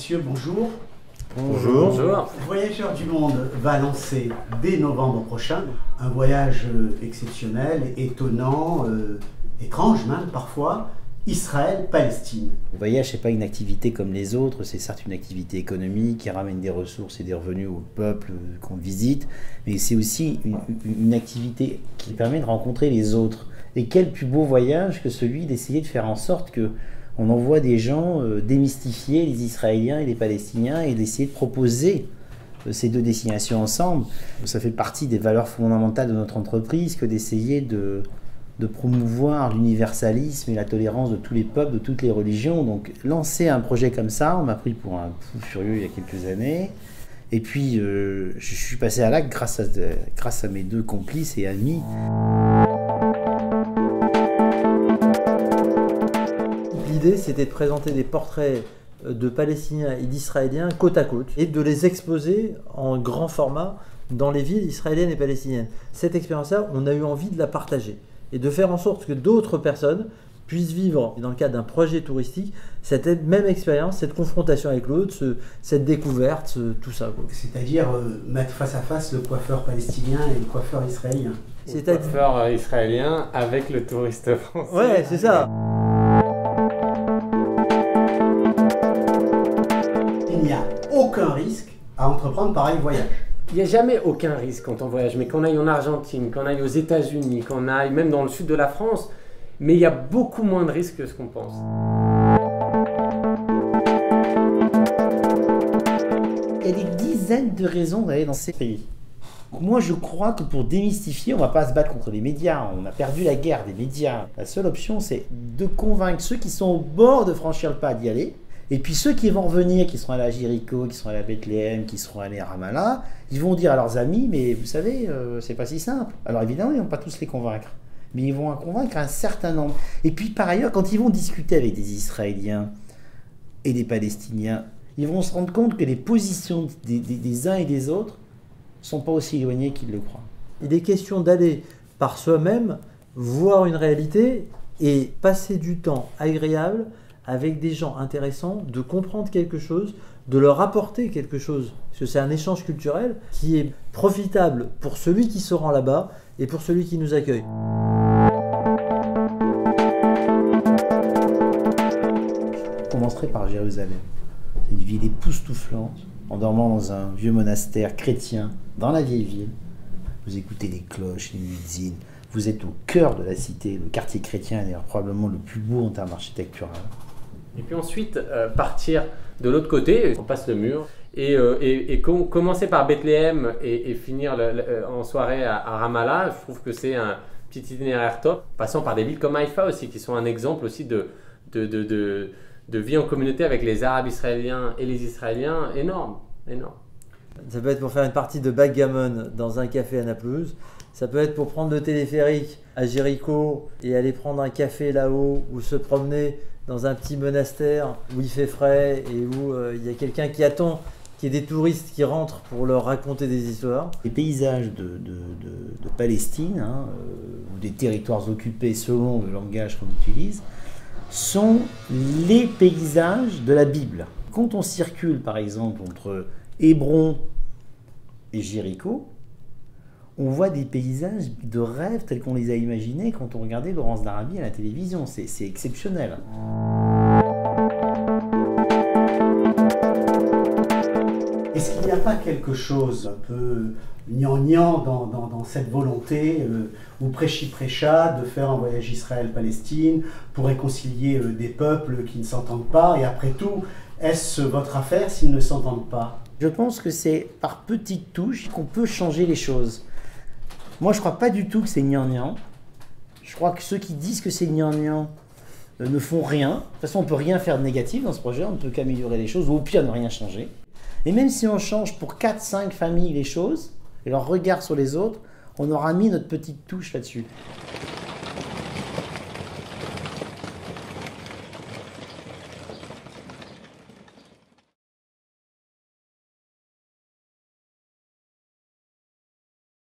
Messieurs, bonjour. Bonjour. Bonjour. Voyageurs du Monde va lancer dès novembre prochain un voyage exceptionnel, étonnant, étrange même parfois, Israël-Palestine. Le voyage, ce n'est pas une activité comme les autres, c'est certes une activité économique qui ramène des ressources et des revenus au peuple qu'on visite, mais c'est aussi une activité qui permet de rencontrer les autres. Et quel plus beau voyage que celui d'essayer de faire en sorte que on envoie des gens démystifier les Israéliens et les Palestiniens et d'essayer de proposer ces deux destinations ensemble. Ça fait partie des valeurs fondamentales de notre entreprise que d'essayer de promouvoir l'universalisme et la tolérance de tous les peuples, de toutes les religions. Donc lancer un projet comme ça, on m'a pris pour un fou furieux il y a quelques années. Et puis je suis passé à l'acte grâce à mes deux complices et amis. L'idée, c'était de présenter des portraits de Palestiniens et d'Israéliens côte à côte et de les exposer en grand format dans les villes israéliennes et palestiniennes. Cette expérience-là, on a eu envie de la partager et de faire en sorte que d'autres personnes puissent vivre, dans le cadre d'un projet touristique, cette même expérience, cette confrontation avec l'autre, cette découverte, tout ça. C'est-à-dire mettre face à face le coiffeur palestinien et le coiffeur israélien. Le coiffeur israélien avec le touriste français. Ouais, c'est ça. Il n'y a aucun risque à entreprendre pareil voyage. Il n'y a jamais aucun risque quand on voyage, mais qu'on aille en Argentine, qu'on aille aux États-Unis, qu'on aille même dans le sud de la France, mais il y a beaucoup moins de risques que ce qu'on pense. Il y a des dizaines de raisons d'aller dans ces pays. Moi, je crois que pour démystifier, on ne va pas se battre contre les médias. On a perdu la guerre des médias. La seule option, c'est de convaincre ceux qui sont au bord de franchir le pas d'y aller. Et puis ceux qui vont revenir, qui seront allés à Jéricho, qui seront allés à Bethléem, qui seront allés à Ramallah, ils vont dire à leurs amis, mais vous savez, c'est pas si simple. Alors évidemment, ils ne vont pas tous les convaincre. Mais ils vont en convaincre un certain nombre. Et puis par ailleurs, quand ils vont discuter avec des Israéliens et des Palestiniens, ils vont se rendre compte que les positions des uns et des autres ne sont pas aussi éloignées qu'ils le croient. Il est question d'aller par soi-même voir une réalité et passer du temps agréable avec des gens intéressants, de comprendre quelque chose, de leur apporter quelque chose. Parce que c'est un échange culturel qui est profitable pour celui qui se rend là-bas et pour celui qui nous accueille. Je commencerai par Jérusalem. C'est une ville époustouflante, en dormant dans un vieux monastère chrétien, dans la vieille ville. Vous écoutez les cloches, les muezzins, vous êtes au cœur de la cité. Le quartier chrétien est d'ailleurs probablement le plus beau en termes architecturaux. Et puis ensuite, partir de l'autre côté, on passe le mur, et commencer par Bethléem et finir en soirée à Ramallah. Je trouve que c'est un petit itinéraire top. Passant par des villes comme Haïfa aussi, qui sont un exemple aussi de vie en communauté avec les Arabes israéliens et les Israéliens, énorme. Ça peut être pour faire une partie de backgammon dans un café à Naplouse. Ça peut être pour prendre le téléphérique à Jéricho et aller prendre un café là-haut ou se promener dans un petit monastère où il fait frais et où il y a quelqu'un qui attend, qui est des touristes qui rentrent pour leur raconter des histoires. Les paysages de Palestine, ou des territoires occupés selon le langage qu'on utilise, sont les paysages de la Bible. Quand on circule par exemple entre Hébron et Jéricho, on voit des paysages de rêve tels qu'on les a imaginés quand on regardait Laurence d'Arabie à la télévision. C'est exceptionnel. Est-ce qu'il n'y a pas quelque chose un peu gnangnan dans cette volonté ou prêchi-prêcha de faire un voyage Israël-Palestine pour réconcilier des peuples qui ne s'entendent pas? Et après tout, est-ce votre affaire s'ils ne s'entendent pas? Je pense que c'est par petites touches qu'on peut changer les choses. Moi, je ne crois pas du tout que c'est gnangnan. Je crois que ceux qui disent que c'est gnangnan ne font rien. De toute façon, on ne peut rien faire de négatif dans ce projet. On ne peut qu'améliorer les choses ou au pire ne rien changer. Et même si on change pour 4-5 familles les choses et leur regard sur les autres, on aura mis notre petite touche là-dessus.